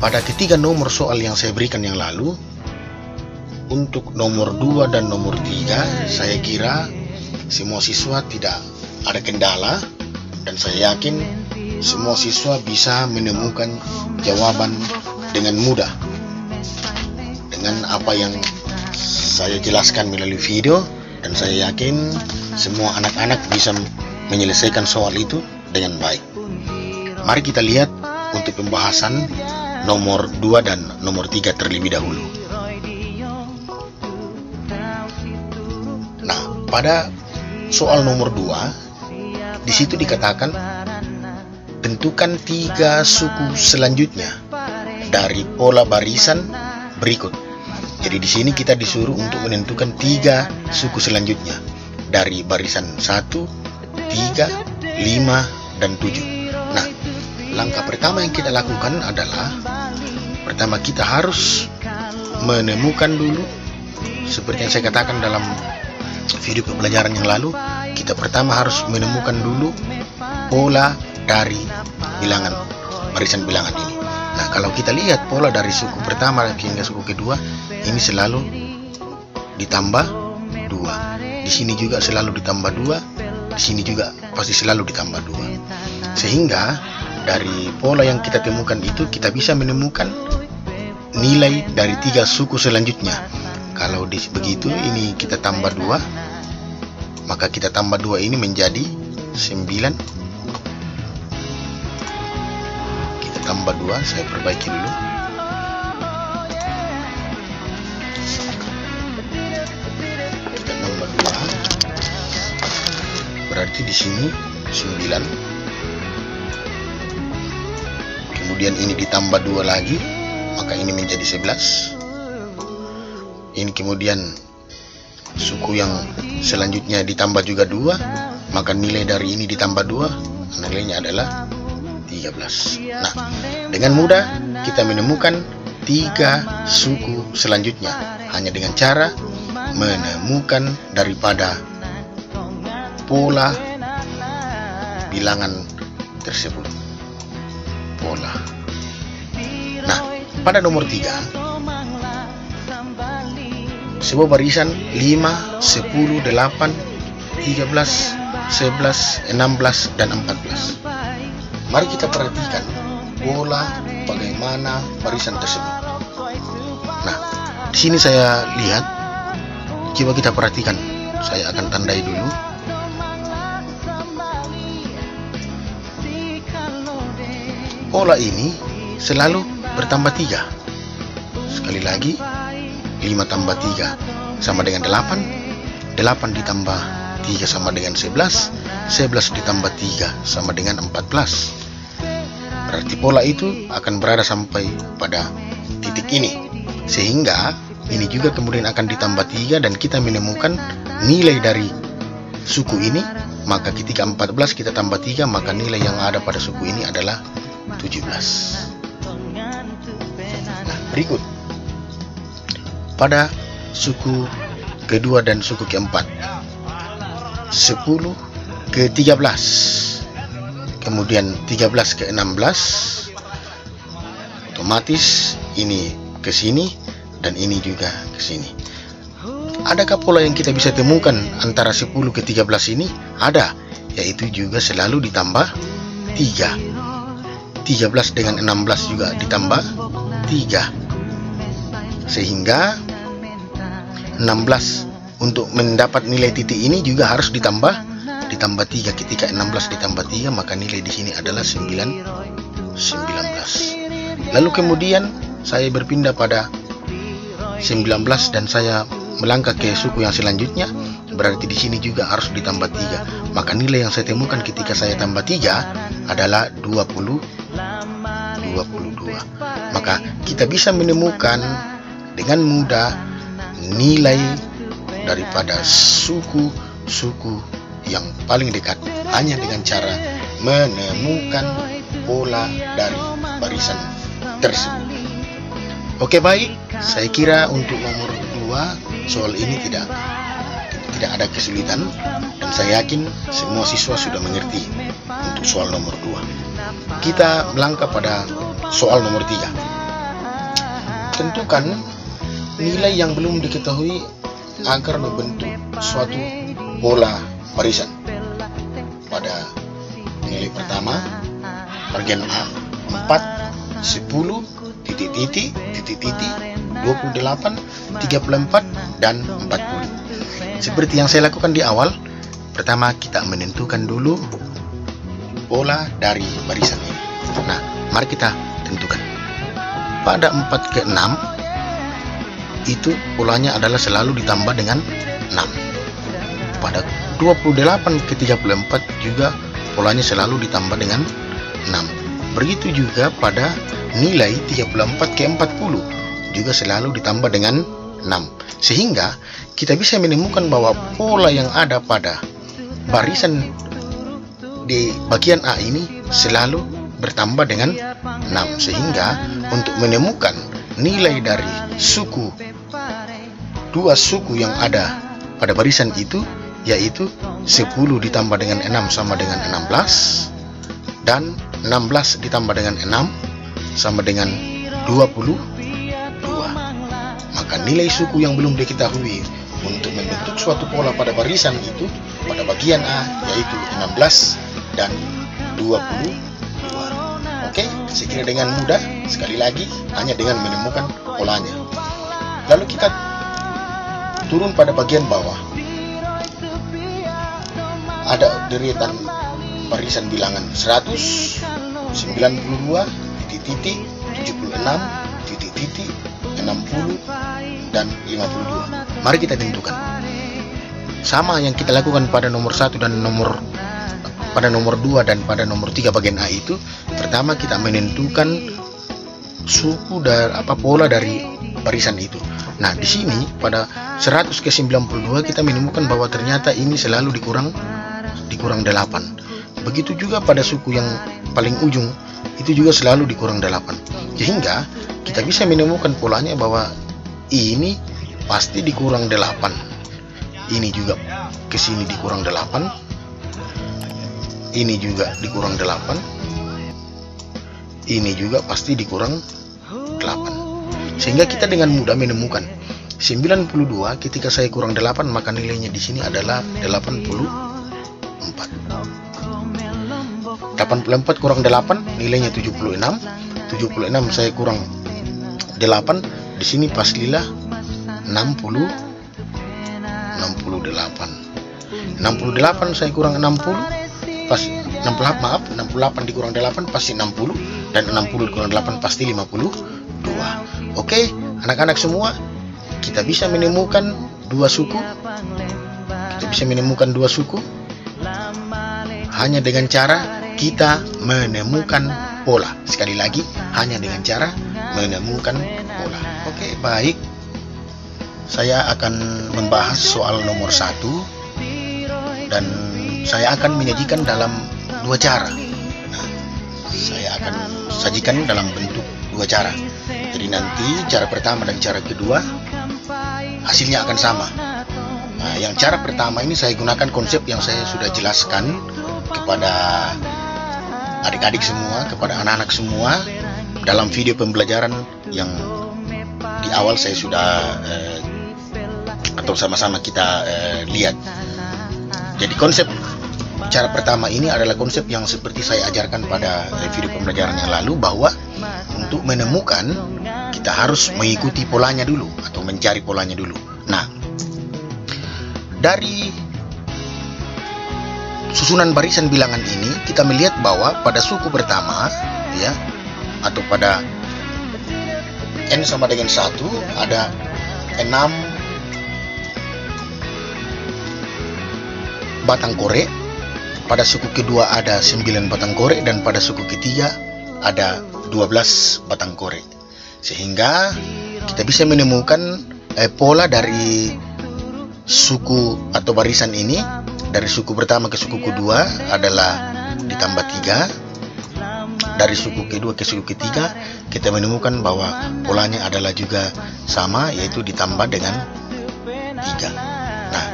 pada ketiga nomor soal yang saya berikan yang lalu, untuk nomor 2 dan nomor 3, saya kira semua siswa tidak ada kendala, dan saya yakin semua siswa bisa menemukan jawaban dengan mudah dengan apa yang saya jelaskan melalui video, dan saya yakin semua anak-anak bisa menyelesaikan soal itu dengan baik. Mari kita lihat untuk pembahasan nomor 2 dan nomor 3 terlebih dahulu. Nah, pada soal nomor 2, di situ dikatakan tentukan 3 suku selanjutnya dari pola barisan berikut. Jadi di sini kita disuruh untuk menentukan 3 suku selanjutnya dari barisan 1, 3, 5, dan 7. Nah, langkah pertama yang kita lakukan adalah pertama kita harus menemukan dulu, seperti yang saya katakan dalam video pembelajaran yang lalu, kita pertama harus menemukan dulu pola dari bilangan, barisan bilangan ini. Nah, kalau kita lihat pola dari suku pertama hingga suku kedua, ini selalu ditambah 2. Di sini juga selalu ditambah 2. Di sini juga pasti selalu ditambah 2. Sehingga dari pola yang kita temukan itu kita bisa menemukan nilai dari 3 suku selanjutnya. Kalau begitu ini kita tambah 2, maka kita tambah 2 ini menjadi 9. Kita tambah 2, saya perbaiki dulu. Kita tambah 2, berarti di sini 9. Kemudian ini ditambah 2 lagi, maka ini menjadi 11. Ini kemudian suku yang selanjutnya ditambah juga 2, maka nilai dari ini ditambah 2, nilainya adalah 13. Nah, dengan mudah kita menemukan 3 suku selanjutnya hanya dengan cara menemukan daripada pola bilangan tersebut. Pola. Nah, pada nomor 3, sebuah barisan 5, 10, 8, 13, 11, 16, dan 14. Mari kita perhatikan pola bagaimana barisan tersebut. Nah, di sini saya lihat, coba kita perhatikan. Saya akan tandai dulu. Pola ini selalu bertambah 3. Sekali lagi, 5 tambah 3 sama dengan 8. 8 ditambah 3 sama dengan 11. 11 ditambah 3 sama dengan 14. Berarti pola itu akan berada sampai pada titik ini. Sehingga ini juga kemudian akan ditambah 3 dan kita menemukan nilai dari suku ini. Maka ketika 14 kita tambah 3, maka nilai yang ada pada suku ini adalah 17. Nah, berikut pada suku kedua dan suku keempat, 10 ke 13, kemudian 13 ke 16, otomatis ini ke sini dan ini juga ke sini. Adakah pola yang kita bisa temukan antara 10 ke 13 ini? Ada, yaitu juga selalu ditambah 3. 13 dengan 16 juga ditambah 3. Sehingga 16 untuk mendapat nilai titik ini juga harus ditambah 3. Ketika 16 ditambah 3, maka nilai di sini adalah 19. Lalu kemudian saya berpindah pada 19 dan saya melangkah ke suku yang selanjutnya. Berarti di sini juga harus ditambah 3. Maka nilai yang saya temukan ketika saya tambah 3 adalah 22. Maka kita bisa menemukan dengan mudah nilai daripada suku-suku yang paling dekat hanya dengan cara menemukan pola dari barisan tersebut. Oke, baik, saya kira untuk nomor 2 soal ini tidak ada kesulitan, dan saya yakin semua siswa sudah mengerti untuk soal nomor 2. Kita melangkah pada soal nomor 3. tentukan nilai yang belum diketahui agar membentuk suatu pola barisan. Pada nilai pertama, bagian A, 4, 10, titik-titik, titik-titik, 28, 34, dan 40. Seperti yang saya lakukan di awal, pertama kita menentukan dulu pola dari barisan ini. Nah, mari kita tentukan. Pada 4 ke 6, itu polanya adalah selalu ditambah dengan 6. Pada 28 ke 34 juga polanya selalu ditambah dengan 6. Begitu juga pada nilai 34 ke 40 juga selalu ditambah dengan 6. Sehingga kita bisa menemukan bahwa pola yang ada pada barisan di bagian A ini selalu bertambah dengan 6. Sehingga untuk menemukan nilai dari dua suku yang ada pada barisan itu, yaitu 10 ditambah dengan 6 sama dengan 16, dan 16 ditambah dengan 6 sama dengan 22. Maka nilai suku yang belum diketahui untuk membentuk suatu pola pada barisan itu pada bagian A yaitu 16 dan 22. Oke, sekira dengan mudah, sekali lagi hanya dengan menemukan polanya. Lalu kita turun pada bagian bawah. Ada deretan barisan bilangan 100, 92, titik-titik, 76, titik-titik, 60, dan 52. Mari kita tentukan. Sama yang kita lakukan pada nomor 1 dan pada nomor 2 dan pada nomor 3 bagian A itu. Pertama kita menentukan suku dari pola dari barisan itu. Nah, di sini pada 100 ke 92 kita menemukan bahwa ternyata ini selalu dikurang 8. Begitu juga pada suku yang paling ujung itu juga selalu dikurang 8. Sehingga kita bisa menemukan polanya bahwa ini pasti dikurang 8. Ini juga ke sini dikurang 8. Ini juga dikurang 8. Ini juga pasti dikurang 8. Sehingga kita dengan mudah menemukan 92 ketika saya kurang 8, maka nilainya di sini adalah 84. 84 kurang 8 nilainya 76. 76 saya kurang 8, di sini pastilah 68. 68 saya kurang 60 pas 68 dikurang 8 pasti 60, dan 60 dikurang 8 pasti 52. Oke, anak-anak semua, kita bisa menemukan dua suku. Hanya dengan cara kita menemukan pola. Sekali lagi, hanya dengan cara menemukan pola. Oke, baik. Saya akan membahas soal nomor 1, dan saya akan menyajikan dalam dua cara. Nah, saya akan sajikan dalam bentuk dua cara. Jadi nanti cara pertama dan cara kedua hasilnya akan sama. Nah, yang cara pertama ini saya gunakan konsep yang saya sudah jelaskan kepada adik-adik semua, kepada anak-anak semua dalam video pembelajaran yang di awal saya sudah atau sama-sama kita lihat. Jadi konsep cara pertama ini adalah konsep yang seperti saya ajarkan pada video pembelajaran yang lalu, bahwa untuk menemukan kita harus mengikuti polanya dulu atau mencari polanya dulu. Nah, dari susunan barisan bilangan ini kita melihat bahwa pada suku pertama ya, atau pada N sama dengan 1 ada 6 batang korek, pada suku kedua ada 9 batang korek, dan pada suku ketiga ada 12 batang korek. Sehingga kita bisa menemukan pola dari suku atau barisan ini. Dari suku pertama ke suku kedua adalah ditambah 3. Dari suku kedua ke suku ketiga kita menemukan bahwa polanya adalah juga sama, yaitu ditambah dengan 3. Nah,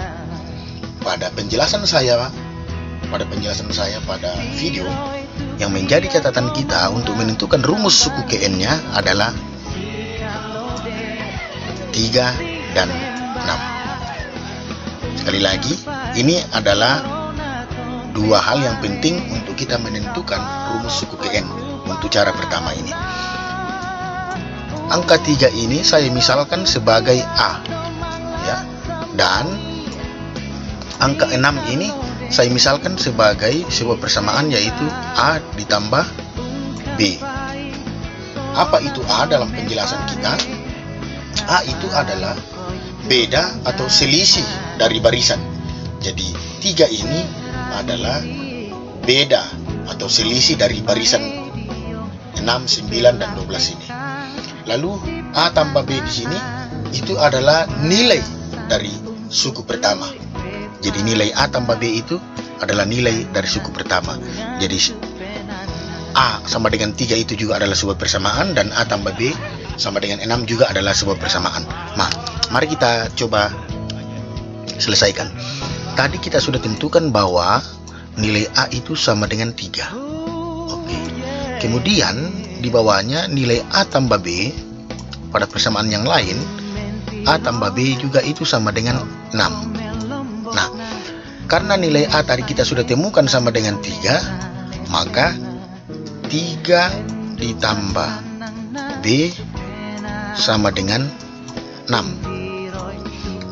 pada penjelasan saya pada video, yang menjadi catatan kita untuk menentukan rumus suku KN-nya adalah 3, dan 6. Sekali lagi, ini adalah dua hal yang penting untuk kita menentukan rumus suku ke N untuk cara pertama ini. Angka 3 ini saya misalkan sebagai A, ya, dan angka 6 ini saya misalkan sebagai sebuah persamaan, yaitu A ditambah B. Apa itu A dalam penjelasan kita? A itu adalah beda atau selisih dari barisan. Jadi 3 ini adalah beda atau selisih dari barisan 6, 9, dan 12 ini. Lalu A tambah B di sini itu adalah nilai dari suku pertama. Jadi nilai A tambah B itu adalah nilai dari suku pertama. Jadi A sama dengan 3 itu juga adalah sebuah persamaan, dan A tambah B sama dengan 6 juga adalah sebuah persamaan. Nah, mari kita coba selesaikan. Tadi kita sudah tentukan bahwa nilai A itu sama dengan 3. Oke. Kemudian di bawahnya nilai A tambah B, pada persamaan yang lain A tambah B juga itu sama dengan 6. Nah, karena nilai A tadi kita sudah temukan sama dengan 3, maka 3 ditambah B sama dengan 6.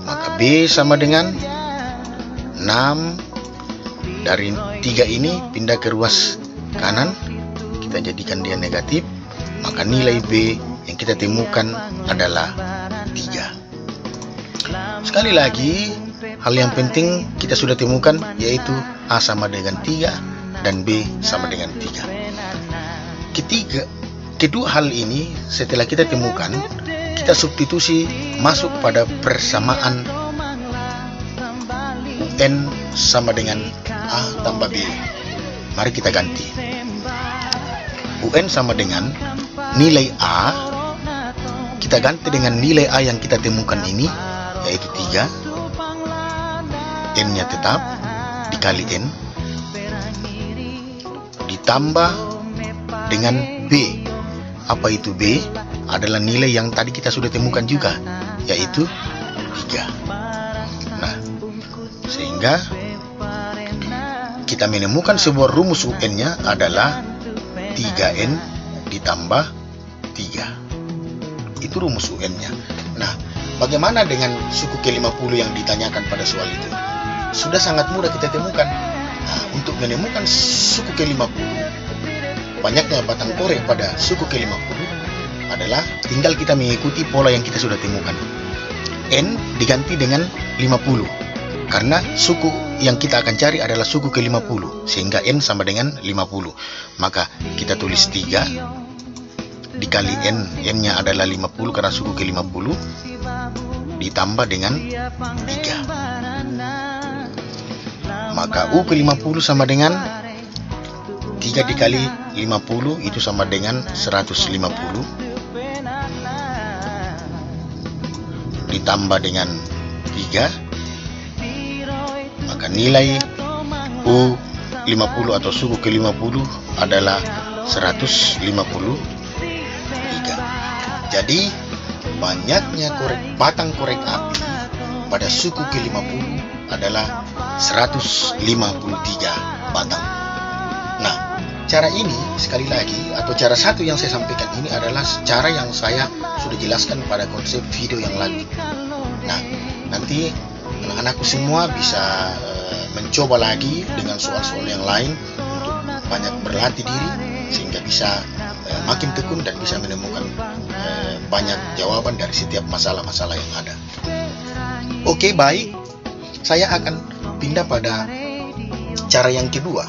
Maka B sama dengan 6. Dari 3 ini pindah ke ruas kanan, kita jadikan dia negatif, maka nilai B yang kita temukan adalah 3. Sekali lagi, hal yang penting kita sudah temukan, yaitu A sama dengan 3 dan B sama dengan 3. Kedua hal ini setelah kita temukan, kita substitusi masuk pada persamaan UN sama dengan A tambah B. Mari kita ganti. UN sama dengan nilai A, kita ganti dengan nilai A yang kita temukan ini, yaitu 3. N-nya tetap dikali N, ditambah dengan B. Apa itu B? Adalah nilai yang tadi kita sudah temukan juga, yaitu 3. Nah, sehingga kita menemukan sebuah rumus UN-nya adalah 3N ditambah 3. Itu rumus UN-nya. Nah, bagaimana dengan suku ke-50 yang ditanyakan pada soal itu? Sudah sangat mudah kita temukan. Nah, untuk menemukan suku ke-50, banyaknya batang korek pada suku ke-50 adalah tinggal kita mengikuti pola yang kita sudah temukan. N diganti dengan 50, karena suku yang kita akan cari adalah suku ke-50, sehingga N sama dengan 50. Maka kita tulis 3 dikali N, N-nya adalah 50 karena suku ke-50, ditambah dengan 3. Maka U ke-50 sama dengan 3 dikali 50 itu sama dengan 150, ditambah dengan 3, maka nilai U50 atau suku ke-50 adalah 153. Jadi banyaknya batang korek api pada suku ke-50 adalah 153 batang. Nah, cara ini sekali lagi, atau cara satu yang saya sampaikan ini adalah cara yang saya sudah jelaskan pada konsep video yang lalu. Nah, nanti anak-anakku semua bisa mencoba lagi dengan soal-soal yang lain untuk banyak berlatih diri, sehingga bisa makin tekun dan bisa menemukan banyak jawaban dari setiap masalah-masalah yang ada. Oke, baik. Saya akan pindah pada cara yang kedua.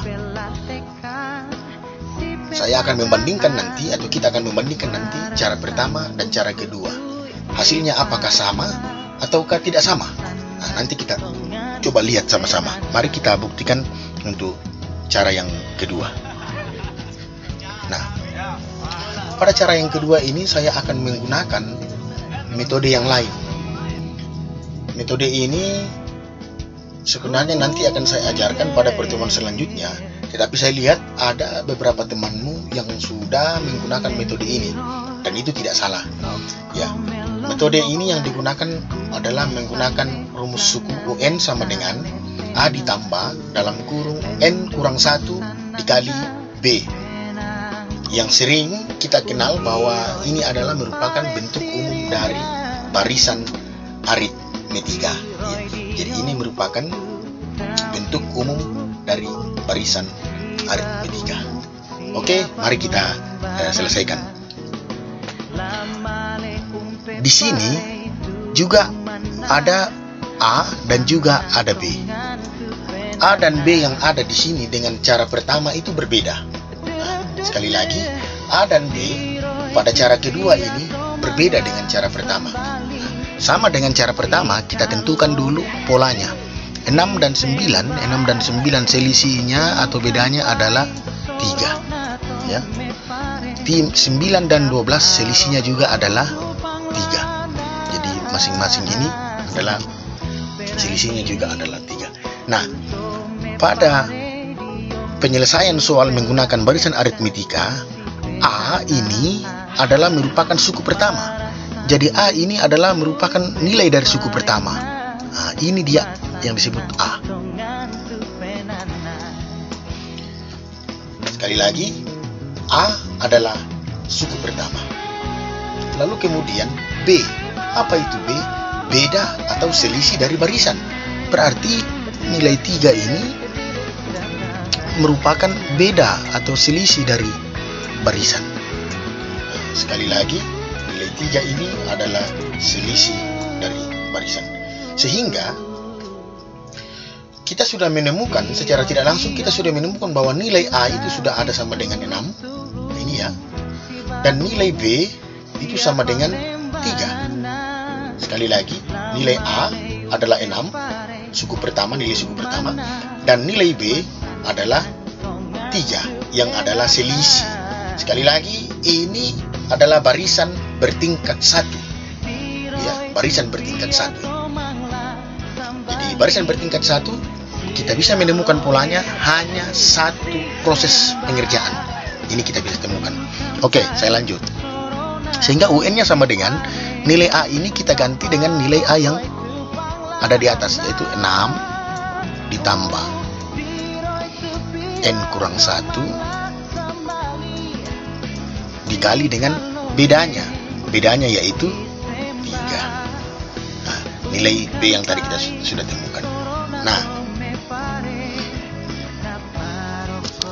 Saya akan membandingkan nanti, atau kita akan membandingkan nanti cara pertama dan cara kedua. Hasilnya apakah sama ataukah tidak sama? Nah, nanti kita coba lihat sama-sama. Mari kita buktikan untuk cara yang kedua. Nah, pada cara yang kedua ini saya akan menggunakan metode yang lain. Metode ini sebenarnya nanti akan saya ajarkan pada pertemuan selanjutnya, tetapi saya lihat ada beberapa temanmu yang sudah menggunakan metode ini, dan itu tidak salah. Ya, Metode ini yang digunakan adalah menggunakan rumus suku UN sama dengan A ditambah dalam kurung N kurang 1 dikali B, yang sering kita kenal bahwa ini adalah merupakan bentuk umum dari barisan aritmetika. Jadi ini merupakan bentuk umum dari barisan aritmetika. Oke, mari kita selesaikan. Di sini juga ada A dan juga ada B. A dan B yang ada di sini dengan cara pertama itu berbeda. Sekali lagi, A dan B pada cara kedua ini berbeda dengan cara pertama. Sama dengan cara pertama, kita tentukan dulu polanya. 6 dan 9 selisihnya atau bedanya adalah 3. Ya. 9 dan 12 selisihnya juga adalah 3. Jadi masing-masing ini adalah selisihnya juga adalah 3. Nah, pada penyelesaian soal menggunakan barisan aritmetika, A ini adalah merupakan suku pertama. Jadi A ini adalah merupakan nilai dari suku pertama. Nah, ini dia yang disebut A. Sekali lagi, A adalah suku pertama. Lalu kemudian B. Apa itu B? Beda atau selisih dari barisan. Berarti nilai 3 ini merupakan beda atau selisih dari barisan. Sekali lagi, nilai 3 ini adalah selisih dari barisan. Sehingga kita sudah menemukan, secara tidak langsung kita sudah menemukan bahwa nilai A itu sudah ada sama dengan 6. Ini ya. Dan nilai B itu sama dengan 3. Sekali lagi, nilai A adalah 6, suku pertama, nilai suku pertama, dan nilai B adalah 3 yang adalah selisih. Sekali lagi, ini adalah barisan bertingkat 1. Ya, barisan bertingkat 1. Jadi barisan bertingkat 1 kita bisa menemukan polanya hanya satu proses pengerjaan. Ini kita bisa temukan. Oke, saya lanjut. Sehingga UN-nya sama dengan nilai A ini kita ganti dengan nilai A yang ada di atas, yaitu 6 ditambah N kurang 1 dikali dengan bedanya. Bedanya yaitu 3. Nah, nilai B yang tadi kita sudah temukan. Nah,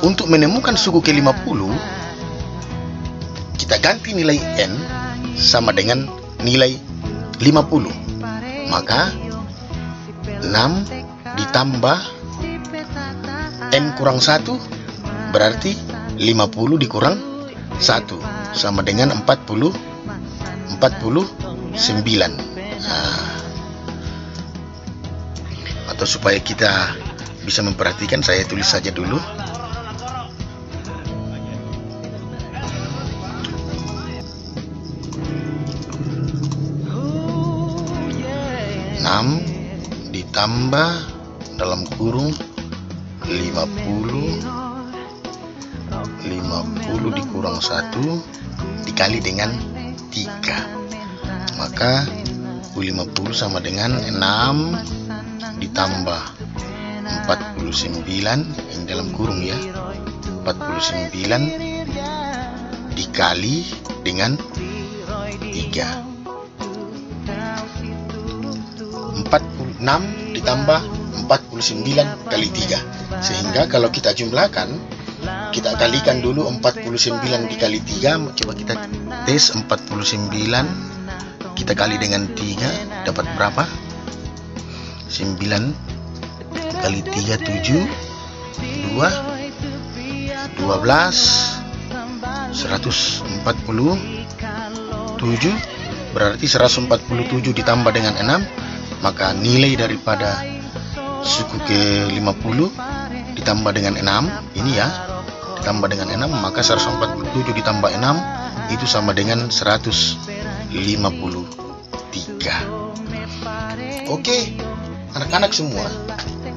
untuk menemukan suku ke-50, kita ganti nilai N sama dengan nilai 50. Maka 6 ditambah N kurang 1 berarti 50 dikurang 1 sama dengan 49. Nah, atau supaya kita bisa memperhatikan, saya tulis saja dulu. Ditambah dalam kurung 50 dikurang 1 dikali dengan 3. Maka 50 sama dengan 6 ditambah 49, ini dalam kurung ya, 49 dikali dengan 3. 6 ditambah 49 kali 3. Sehingga kalau kita jumlahkan, kita kalikan dulu 49 dikali 3. Coba kita tes 49 kita kali dengan 3 dapat berapa? 9 kali 3 7 2 12 147, berarti 147 ditambah dengan 6. Maka nilai daripada suku ke-50 ditambah dengan 6, ini ya, ditambah dengan 6, maka 147 ditambah 6 itu sama dengan 153. Oke, anak-anak semua,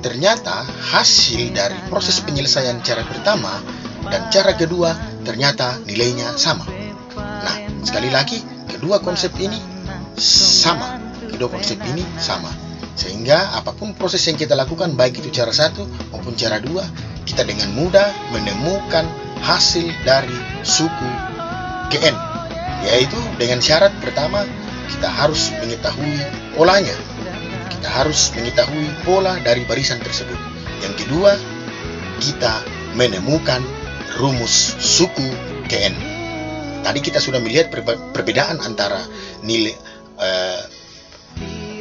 ternyata hasil dari proses penyelesaian cara pertama dan cara kedua ternyata nilainya sama. Nah, sekali lagi, kedua konsep ini sama. Kedua konsep ini sama. Sehingga apapun proses yang kita lakukan, baik itu cara satu maupun cara dua, kita dengan mudah menemukan hasil dari suku GN. Yaitu dengan syarat pertama, kita harus mengetahui polanya. Kita harus mengetahui pola dari barisan tersebut. Yang kedua, kita menemukan rumus suku GN. Tadi kita sudah melihat perbedaan antara nilai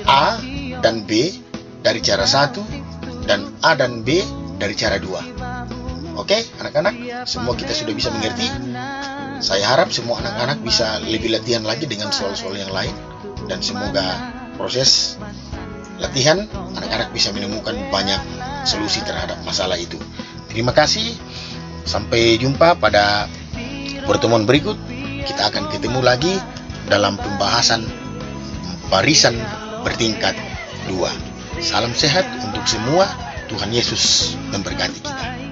A dan B dari cara satu dan A dan B dari cara dua. Oke, anak-anak, semua kita sudah bisa mengerti. Saya harap semua anak-anak bisa lebih latihan lagi dengan soal-soal yang lain, dan semoga proses latihan anak-anak bisa menemukan banyak solusi terhadap masalah itu. Terima kasih. Sampai jumpa pada pertemuan berikut. Kita akan ketemu lagi dalam pembahasan barisan bertingkat 2. Salam sehat untuk semua. Tuhan Yesus memberkati kita.